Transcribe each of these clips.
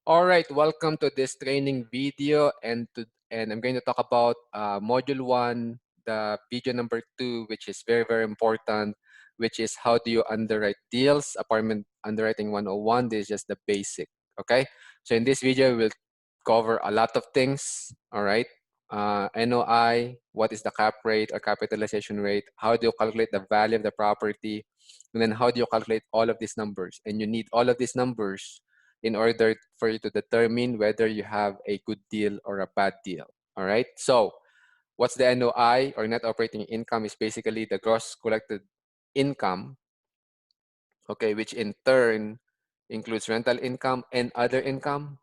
All right, welcome to this training video, and I'm going to talk about module 1, the video number 2, which is very important, which is how do you underwrite deals, apartment underwriting 101. This is just the basic. Okay, so in this video we'll cover a lot of things. All right, NOI, what is the cap rate or capitalization rate, how do you calculate the value of the property, and then how do you calculate all of these numbers. And you need all of these numbers in order for you to determine whether you have a good deal or a bad deal. All right. So what's the NOI, or net operating income? Is basically the gross collected income, okay, which in turn includes rental income and other income,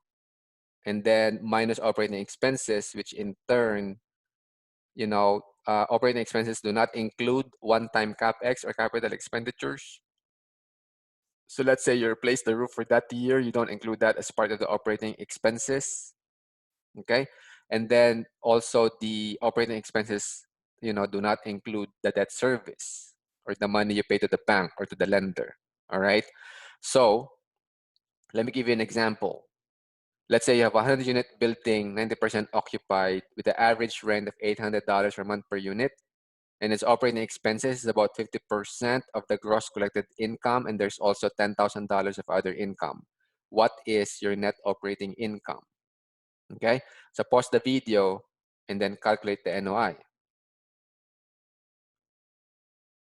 and then minus operating expenses, which in turn, operating expenses do not include one-time capex or capital expenditures. So let's say you replace the roof for that year, you don't include that as part of the operating expenses. Okay, and then also the operating expenses, do not include the debt service or the money you pay to the bank or to the lender. All right, so let me give you an example. Let's say you have a 100-unit building, 90% occupied, with the average rent of $800 per month per unit, and its operating expenses is about 50% of the gross collected income, and there's also $10,000 of other income. What is your net operating income? Okay, so pause the video and then calculate the NOI.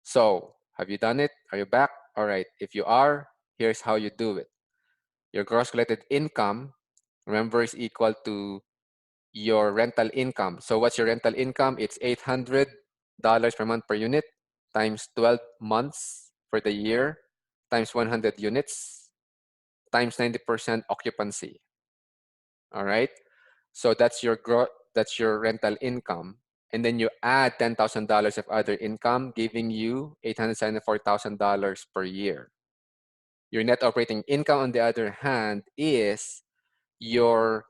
So have you done it? Are you back? All right, if you are, here's how you do it. Your gross collected income, remember, is equal to your rental income. So what's your rental income? It's $800 per month per unit times 12 months for the year times 100 units times 90% occupancy. All right, so that's your rental income, and then you add $10,000 of other income, giving you $874,000 per year. Your net operating income, on the other hand, is your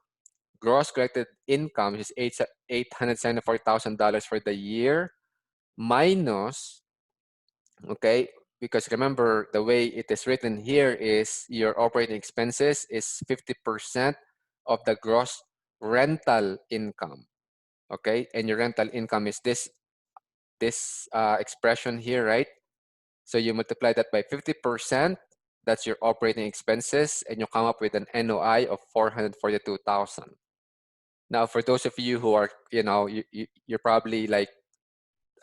gross collected income, which is $874,000 for the year, minus, okay, because remember the way it is written here is your operating expenses is 50% of the gross rental income. Okay, and your rental income is this expression here, right? So you multiply that by 50%, that's your operating expenses, and you come up with an NOI of 442,000. Now, for those of you who are, you're probably like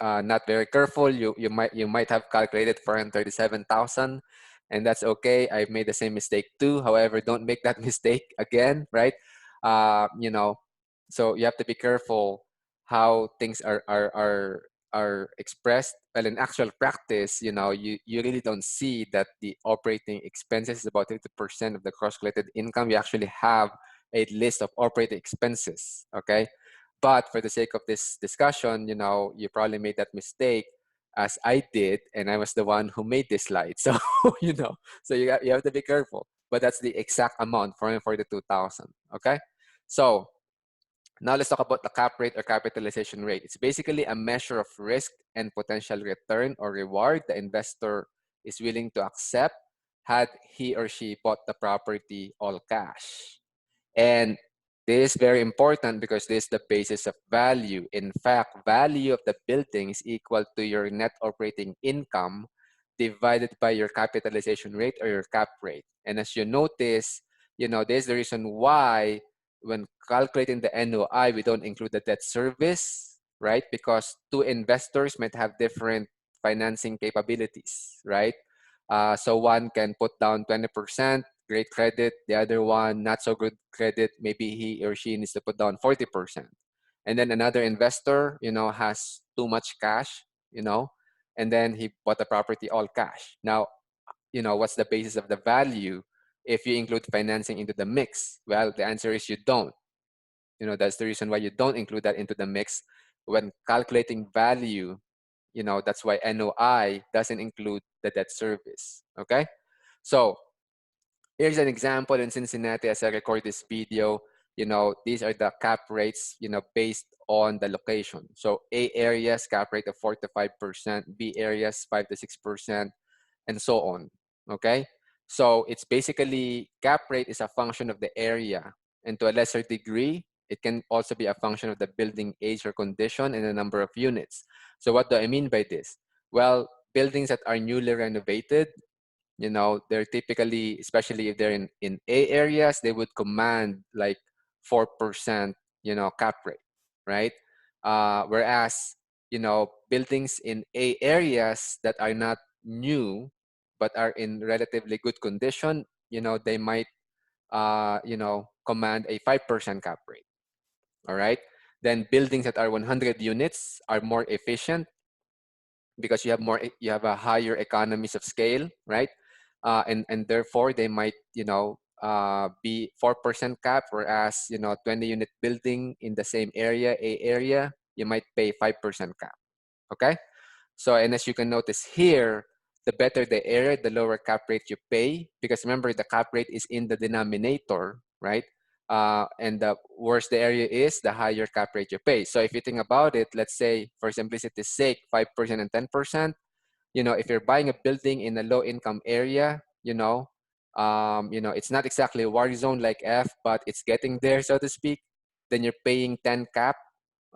not very careful, you might have calculated 437,000, and that's okay. I've made the same mistake too. However, don't make that mistake again, right? Uh, you know, so you have to be careful how things are expressed. Well, in actual practice, you really don't see that the operating expenses is about 50% of the cross collected income. You actually have a list of operating expenses, okay? But for the sake of this discussion, you probably made that mistake as I did, and I was the one who made this slide. So, so you have to be careful. But that's the exact amount, 442,000, okay? So now let's talk about the cap rate or capitalization rate. It's basically a measure of risk and potential return or reward the investor is willing to accept had he or she bought the property all cash. And this is very important because this is the basis of value. In fact, value of the building is equal to your net operating income divided by your capitalization rate or your cap rate. And as you notice, there's the reason why when calculating the NOI, we don't include the debt service, right? Because two investors might have different financing capabilities, right? So one can put down 20%, great credit. The other one, not so good credit. Maybe he or she needs to put down 40%. And then another investor, has too much cash, and then he bought the property all cash. Now, what's the basis of the value if you include financing into the mix? Well, the answer is you don't. That's the reason why you don't include that into the mix when calculating value. That's why NOI doesn't include the debt service. Okay, so here's an example in Cincinnati as I record this video. These are the cap rates, based on the location. So A areas, cap rate of 4 to 5%, B areas, 5 to 6%, and so on. Okay, So it's basically cap rate is a function of the area, and to a lesser degree, it can also be a function of the building age or condition and the number of units. So what do I mean by this? Well, buildings that are newly renovated, they're typically, especially if they're in A areas, they would command like 4%, cap rate, right? Whereas, buildings in A areas that are not new, but are in relatively good condition, they might, command a 5% cap rate, all right? Then buildings that are 100 units are more efficient because you have a higher economies of scale, right? And therefore they might be 4% cap, whereas 20 unit building in the same area, A area, you might pay 5% cap. Okay, so and as you can notice here, the better the area, the lower cap rate you pay, because remember the cap rate is in the denominator, right? And the worse the area is, the higher cap rate you pay. So if you think about it, let's say for simplicity's sake, 5% and 10%, if you're buying a building in a low income area, it's not exactly a war zone like F, but it's getting there, so to speak, then you're paying 10 cap,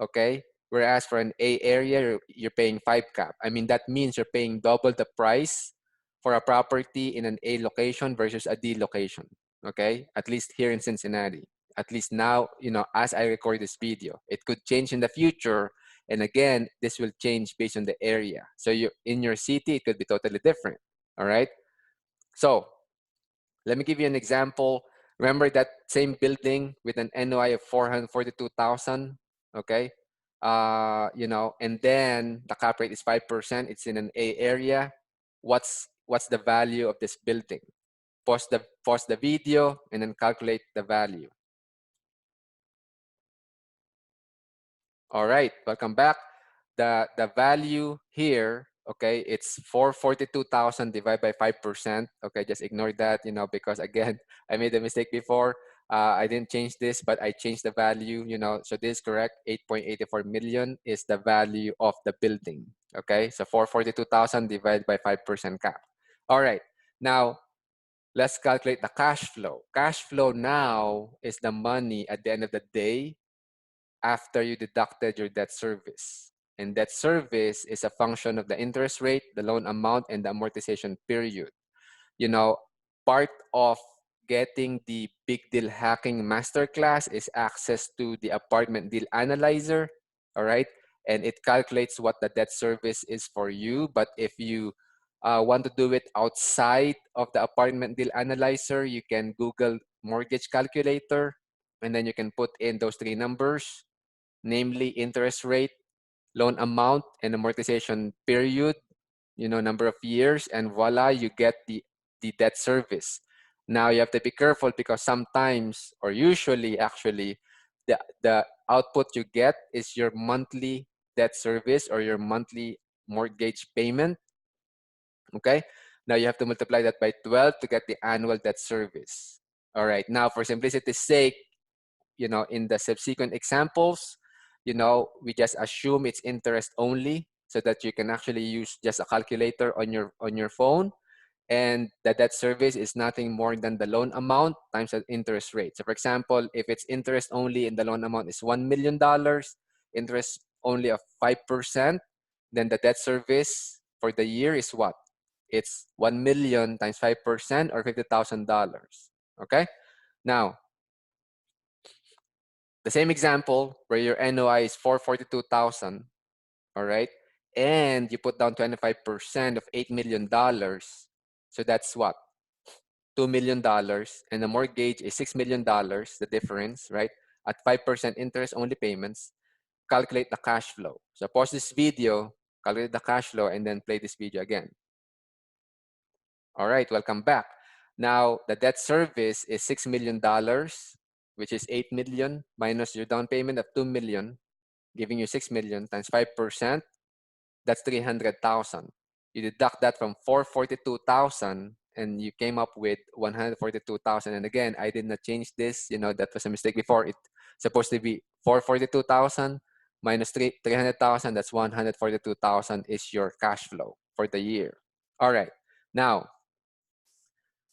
okay? Whereas for an A area, you're paying 5 cap. I mean, that means you're paying double the price for a property in an A location versus a D location, okay? At least here in Cincinnati. At least now, as I record this video. It could change in the future, and again, this will change based on the area. So you in your city, it could be totally different. All right. So let me give you an example. Remember that same building with an NOI of 442,000. Okay. And then the cap rate is 5%. It's in an A area. What's the value of this building? Pause the video and then calculate the value. All right, welcome back. The value here, okay, it's 442,000 divided by 5%. Okay, just ignore that, because again, I made a mistake before. I didn't change this, but I changed the value, so this is correct. 8.84 million is the value of the building. Okay, so 442,000 divided by 5% cap. All right, now let's calculate the cash flow. Cash flow now is the money at the end of the day after you deducted your debt service. And debt service is a function of the interest rate, the loan amount, and the amortization period. You know, part of getting the big deal hacking masterclass is access to the apartment deal analyzer. All right. And it calculates what the debt service is for you. But if you want to do it outside of the apartment deal analyzer, you can Google mortgage calculator, and then you can put in those three numbers, namely interest rate, loan amount, and amortization period, number of years, and voila, you get the debt service. Now you have to be careful because sometimes, or usually actually, the output you get is your monthly debt service or your monthly mortgage payment. Okay, now you have to multiply that by 12 to get the annual debt service. All right, now for simplicity's sake, in the subsequent examples, we just assume it's interest only so that you can actually use just a calculator on your phone, and that debt service is nothing more than the loan amount times the interest rate. So for example, if it's interest only and the loan amount is $1 million, interest only of 5%, then the debt service for the year is what? It's 1 million times 5% or $50,000. Okay? Now, the same example where your NOI is 442,000, all right? And you put down 25% of $8 million. So that's what? $2 million. And the mortgage is $6 million, the difference, right? At 5% interest only payments, calculate the cash flow. So pause this video, calculate the cash flow, and then play this video again. All right, welcome back. Now, the debt service is $6 million, which is 8 million minus your down payment of 2 million, giving you 6 million times 5%, that's 300,000. You deduct that from 442,000 and you came up with 142,000. And again, I did not change this, that was a mistake before. It's supposed to be 442,000 minus 300,000, that's 142,000 is your cash flow for the year. All right, now,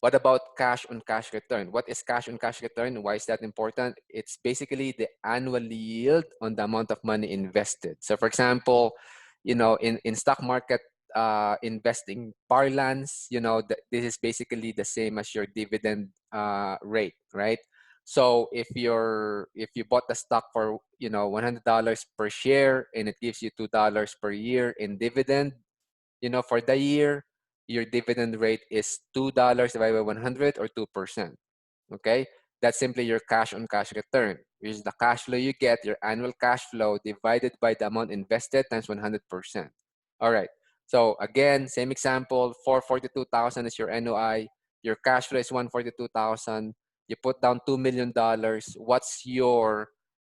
What about cash on cash return? What is cash on cash return? Why is that important? It's basically the annual yield on the amount of money invested. So for example, in stock market investing parlance, this is basically the same as your dividend rate, right? So if you bought the stock for $100 per share and it gives you $2 per year in dividend, for the year, your dividend rate is $2 divided by 100 or 2%. Okay? That's simply your cash on cash return, which is the cash flow you get, your annual cash flow divided by the amount invested times 100%. All right. So again, same example, 442,000 is your NOI. Your cash flow is 142,000. You put down $2 million. What's your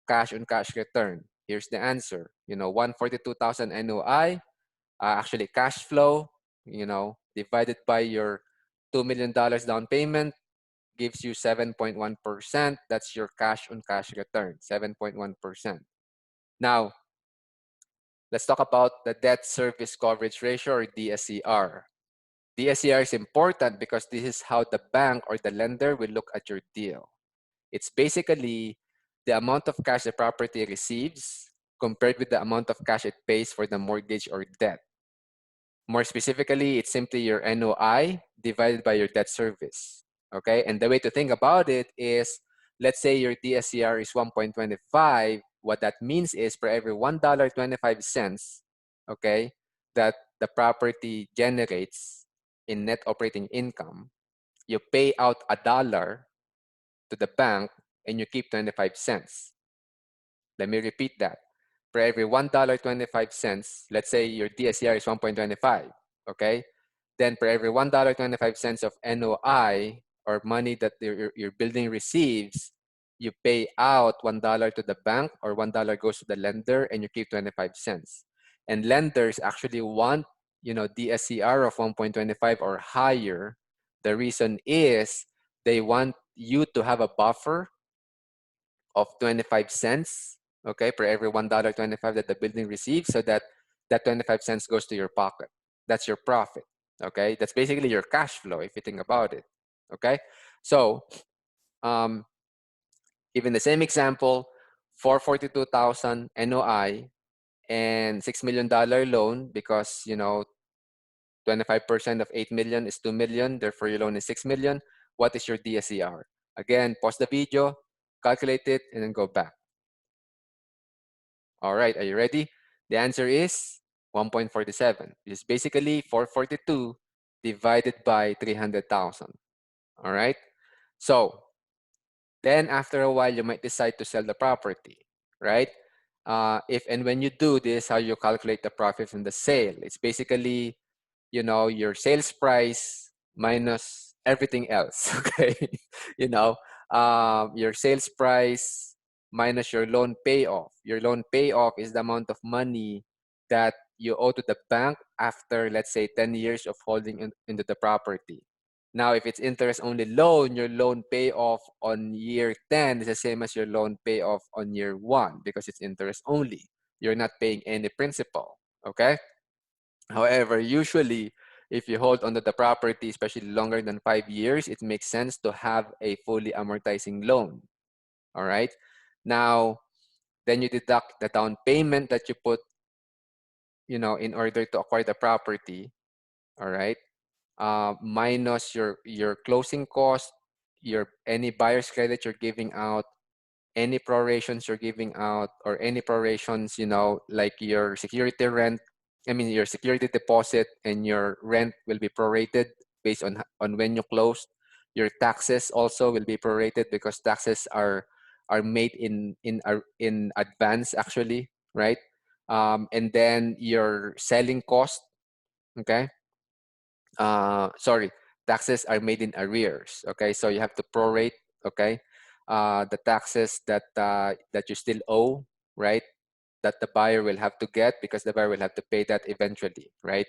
cash on cash return? Here's the answer. 142,000 NOI, actually cash flow, divided by your $2 million down payment gives you 7.1%. That's your cash on cash return, 7.1%. Now, let's talk about the debt service coverage ratio, or DSCR. DSCR is important because this is how the bank or the lender will look at your deal. It's basically the amount of cash the property receives compared with the amount of cash it pays for the mortgage or debt. More specifically, it's simply your NOI divided by your debt service. Okay, and the way to think about it is, let's say your DSCR is 1.25. What that means is for every $1.25, okay, that the property generates in net operating income, you pay out $1 to the bank and you keep 25 cents. Let me repeat that. For every $1.25, let's say your DSCR is 1.25, okay? Then for every $1.25 of NOI, or money that your building receives, you pay out $1 to the bank, or $1 goes to the lender, and you keep 25 cents. And lenders actually want, DSCR of 1.25 or higher. The reason is they want you to have a buffer of 25 cents, okay, per every $1.25 that the building receives, so that 25 cents goes to your pocket. That's your profit, okay? That's basically your cash flow if you think about it, okay? So, even the same example, 442,000 NOI and $6 million loan, because, 25% of 8 million is 2 million, therefore your loan is 6 million. What is your DSCR? Again, pause the video, calculate it, and then go back. All right, are you ready? The answer is 1.47. It's basically 442 divided by 300,000. All right. So then after a while, you might decide to sell the property, right? If and when you do this, how you calculate the profit from the sale? It's basically, your sales price minus everything else. Okay, your sales price minus your loan payoff. Your loan payoff is the amount of money that you owe to the bank after, let's say, 10 years of holding into the property. Now, if it's interest only loan, your loan payoff on year 10 is the same as your loan payoff on year 1 because it's interest only. You're not paying any principal. Okay. However, usually, if you hold onto the property, especially longer than 5 years, it makes sense to have a fully amortizing loan. All right. Now, then you deduct the down payment that you put, in order to acquire the property. All right. Minus your closing cost, your any buyer's credit you're giving out, any prorations you're giving out, or any prorations, like your security rent, your security deposit and your rent will be prorated based on when you closed. Your taxes also will be prorated because taxes are made in advance actually, right? And then your selling cost, okay? Sorry, taxes are made in arrears, okay? So you have to prorate, okay? The taxes that you still owe, right? That the buyer will have to get because the buyer will have to pay that eventually, right?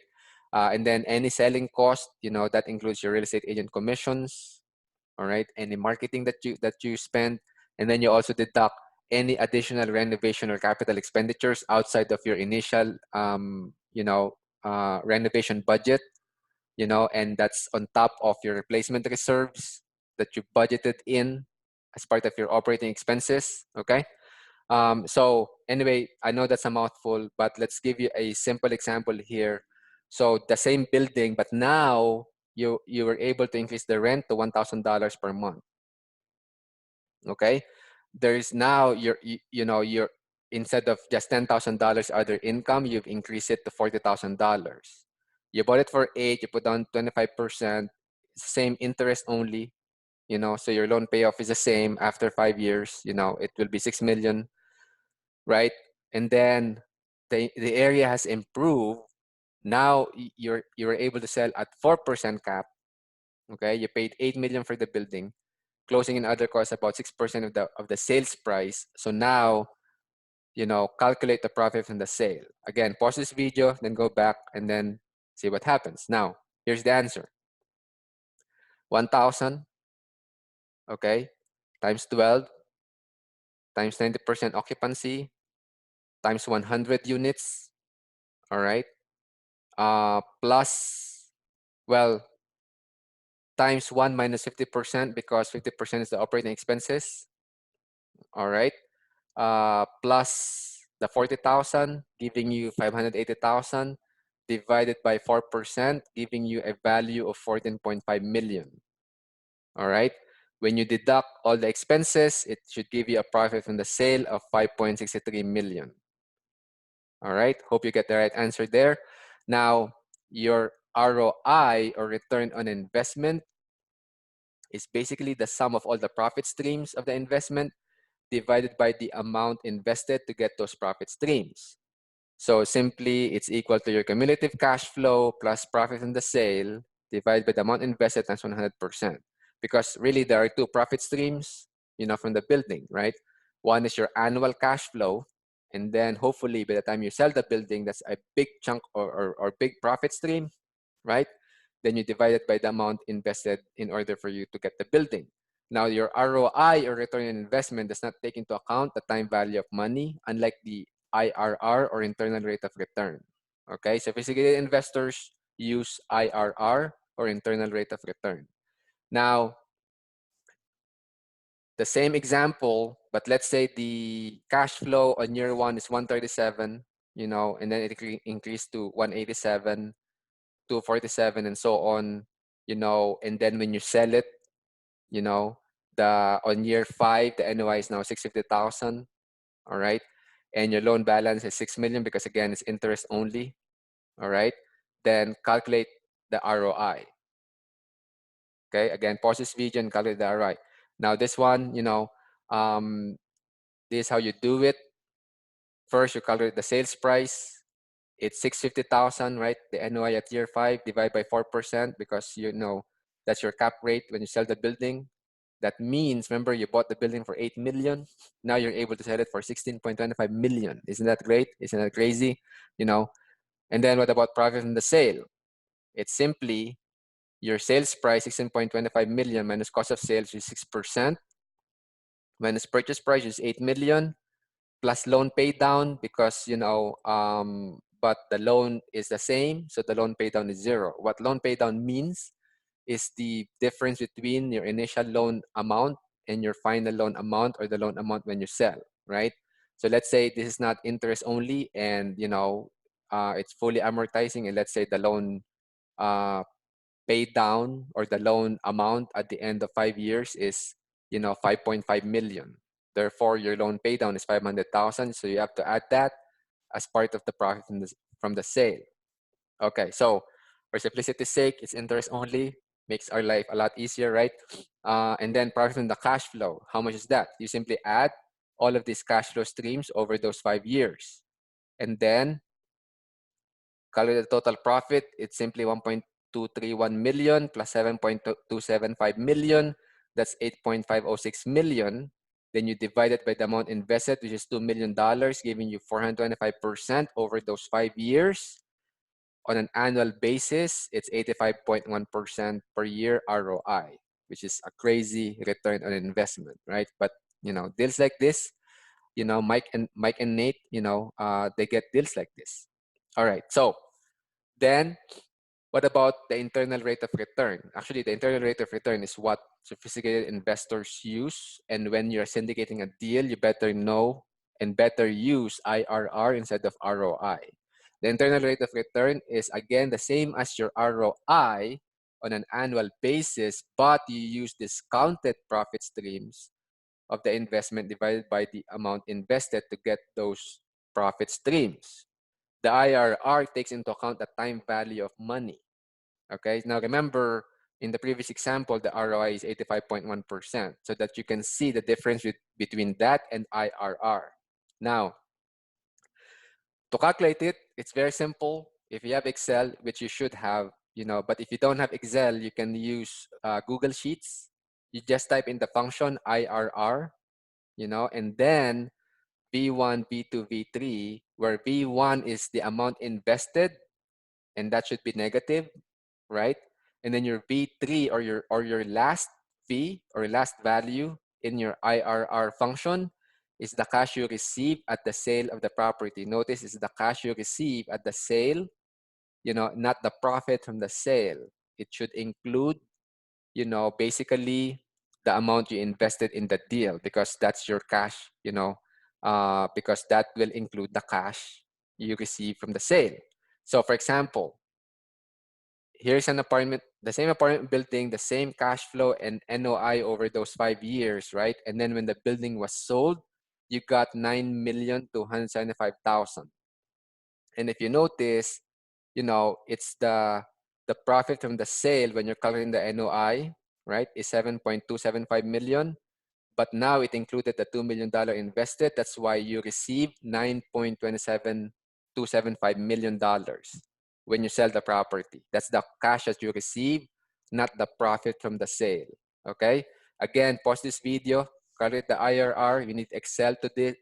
And then any selling cost, that includes your real estate agent commissions, all right? Any marketing that you spend, and then you also deduct any additional renovation or capital expenditures outside of your initial, renovation budget. and that's on top of your replacement reserves that you budgeted in as part of your operating expenses. Okay. So anyway, I know that's a mouthful, but let's give you a simple example here. So the same building, but now you were able to increase the rent to $1,000 per month. Okay, there is now your instead of just $10,000 other income, you've increased it to $40,000. You bought it for 8, you put down 25%, same interest only. So your loan payoff is the same after 5 years. It will be 6 million, right? And then the area has improved. Now you're able to sell at 4% cap. Okay, you paid 8 million for the building, closing and other costs about 6% of the sales price. So now, calculate the profit from the sale. Again, pause this video, then go back and then see what happens. Now, here's the answer. 1,000, okay, times 12, times 90% occupancy, times 100 units, all right, plus, well, times 1 minus 50% because 50% is the operating expenses, all right, plus the 40,000, giving you 580,000, divided by 4%, giving you a value of 14.5 million. All right. When you deduct all the expenses, it should give you a profit from the sale of 5.63 million. All right. Hope you get the right answer there. Now, your ROI, or return on investment, is basically the sum of all the profit streams of the investment divided by the amount invested to get those profit streams. So simply, it's equal to your cumulative cash flow plus profit from the sale divided by the amount invested times 100%. Because really, there are two profit streams, from the building, right? One is your annual cash flow, and then hopefully by the time you sell the building, that's a big chunk or big profit stream, right? Then you divide it by the amount invested in order for you to get the building. Now, your ROI, or return on investment, does not take into account the time value of money, unlike the IRR, or internal rate of return. Okay, so basically investors use IRR, or internal rate of return. Now, the same example, but let's say the cash flow on year 1 is 137, and then it increased to 187, 247, and so on, and then when you sell it, on year 5, the NOI is now 650,000, all right? And your loan balance is 6 million because again, it's interest only, all right? Then calculate the ROI. Okay, again, pause this video and calculate the ROI. Now this one, this is how you do it. First, you calculate the sales price. It's 650,000, right? The NOI at year 5, divide by 4% because that's your cap rate when you sell the building. That means, remember, you bought the building for 8 million. Now you're able to sell it for 16.25 million. Isn't that great? Isn't that crazy? And then what about profit from the sale? It's simply your sales price, 16.25 million, minus cost of sales is 6%, minus purchase price is 8 million, plus loan pay down because, but the loan is the same. So the loan pay down is 0. What loan pay down means is the difference between your initial loan amount and your final loan amount, or the loan amount when you sell, right? So let's say this is not interest only and, it's fully amortizing, and let's say the loan paid down, or the loan amount at the end of 5 years is, 5.5 million. Therefore, your loan pay down is 500,000. So you have to add that as part of the profit from the sale. Okay, so for simplicity's sake, it's interest only, makes our life a lot easier, right? And then profit from the cash flow. How much is that? You simply add all of these cash flow streams over those 5 years. And then calculate the total profit. It's simply 1.231 million plus 7.275 million. That's 8.506 million. Then you divide it by the amount invested, which is $2 million, giving you 425% over those 5 years. On an annual basis, it's 85.1% per year ROI, which is a crazy return on investment, right? But, deals like this, Mike and Nate, they get deals like this. All right. So then What about the internal rate of return? Actually, the internal rate of return is what sophisticated investors use. And when you're syndicating a deal, you better know and better use IRR instead of ROI. The internal rate of return is, again, the same as your ROI on an annual basis, but you use discounted profit streams of the investment divided by the amount invested to get those profit streams. The IRR takes into account the time value of money. Okay, now remember in the previous example, the ROI is 85.1%, so that you can see the difference between that and IRR. Now, to calculate it, it's very simple. If you have Excel, which you should have, but if you don't have Excel, you can use Google Sheets. You just type in the function IRR, and then V1, V2, V3, where V1 is the amount invested, and that should be negative, right? And then your V3 or your last V or last value in your IRR function is the cash you receive at the sale of the property. Notice it's the cash you receive at the sale, not the profit from the sale. It should include, basically the amount you invested in the deal, because that's your cash, because that will include the cash you receive from the sale. So for example, here's an apartment, the same apartment building, the same cash flow and NOI over those 5 years, right? And then when the building was sold, you got 9,275,000. And if you notice, it's the profit from the sale when you're calculating the NOI, right, is 7.275 million. But now it included the $2 million invested. That's why you received $9.27275 million when you sell the property. That's the cash that you receive, not the profit from the sale. Okay. Again, pause this video, calculate the IRR. You need Excel to do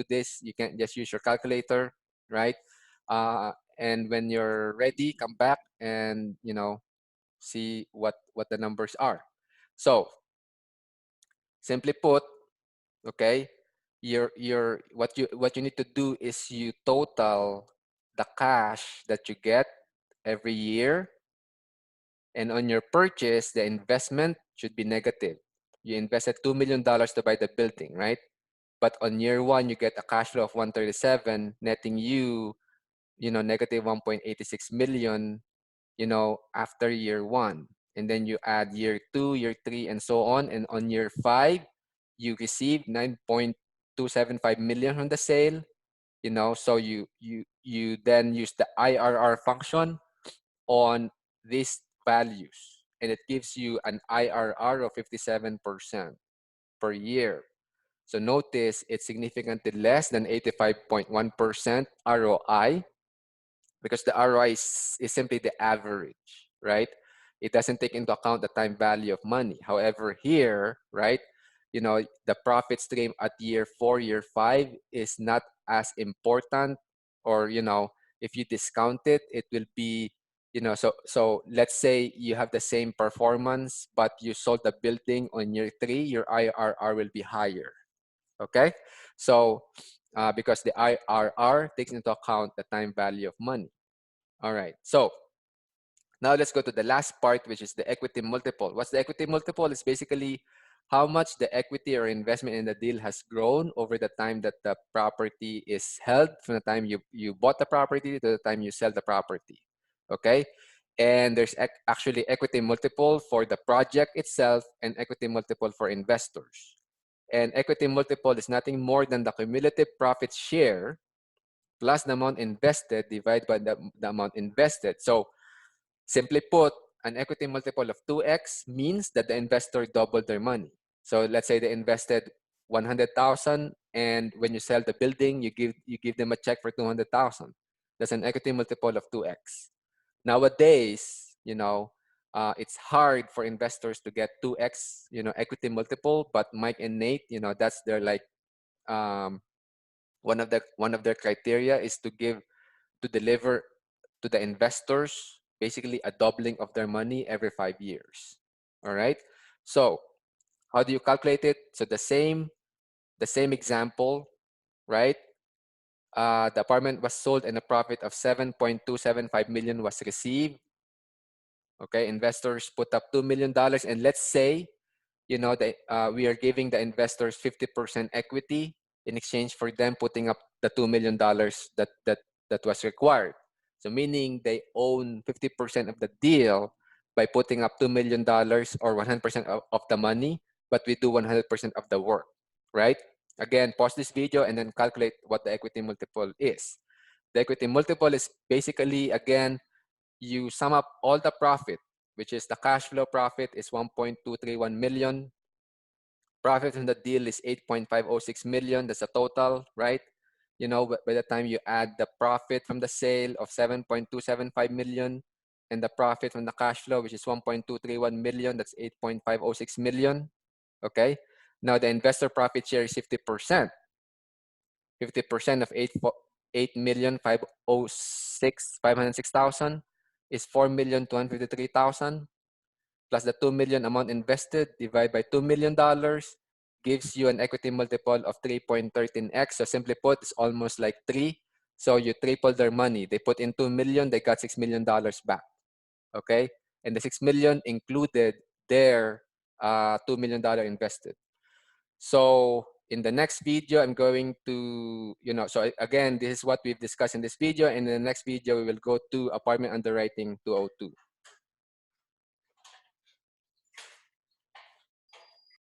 this. You can't just use your calculator, right? And when you're ready, come back and see what the numbers are. So simply put, okay, what you need to do is you total the cash that you get every year, and on your purchase the investment should be negative. You invested $2 million to buy the building, right? But on year one you get a cash flow of 137, netting you negative 1.86 million, after year one. And then you add year two, year three, and so on. And on year five, you receive 9.275 million from the sale. So you then use the IRR function on these values, and it gives you an IRR of 57% per year. So notice it's significantly less than 85.1% ROI, because the ROI is simply the average, right? It doesn't take into account the time value of money. However, here, right, the profit stream at year 4, year 5 is not as important, or, if you discount it, it will be, so let's say you have the same performance, but you sold the building on year 3, your IRR will be higher, okay? So, because the IRR takes into account the time value of money. All right, so now let's go to the last part, which is the equity multiple. What's the equity multiple? It's basically how much the equity or investment in the deal has grown over the time that the property is held, from the time you bought the property to the time you sell the property, okay? And there's actually equity multiple for the project itself and equity multiple for investors. And equity multiple is nothing more than the cumulative profit share plus the amount invested divided by the amount invested. So simply put, an equity multiple of 2x means that the investor doubled their money. So let's say they invested 100,000, and when you sell the building, you give them a check for 200,000. That's an equity multiple of 2x. Nowadays, it's hard for investors to get 2x, equity multiple, but Mike and Nate, that's their like one of their criteria is to deliver to the investors basically a doubling of their money every 5 years. All right. So how do you calculate it? So the same example, right? The apartment was sold and a profit of 7.275 million was received. Okay, investors put up $2 million, and let's say, we are giving the investors 50% equity in exchange for them putting up the $2 million that was required. So meaning they own 50% of the deal by putting up $2 million or 100% of the money, but we do 100% of the work, right? Again, pause this video and then calculate what the equity multiple is. The equity multiple is basically, again, you sum up all the profit, which is the cash flow profit is 1.231 million. Profit from the deal is 8.506 million. That's a total, right? By the time you add the profit from the sale of 7.275 million and the profit from the cash flow, which is 1.231 million, that's 8.506 million. Okay. Now the investor profit share is 50%. 50% of 8,506,506,000 is 4,253,000 plus the 2 million amount invested divided by $2 million gives you an equity multiple of 3.13x. So simply put, it's almost like 3. So you triple their money. They put in 2 million, they got $6 million back. Okay? And the 6 million included their $2 million invested. So in the next video, I'm going to, so again, this is what we've discussed in this video. And in the next video, we will go to apartment underwriting 202.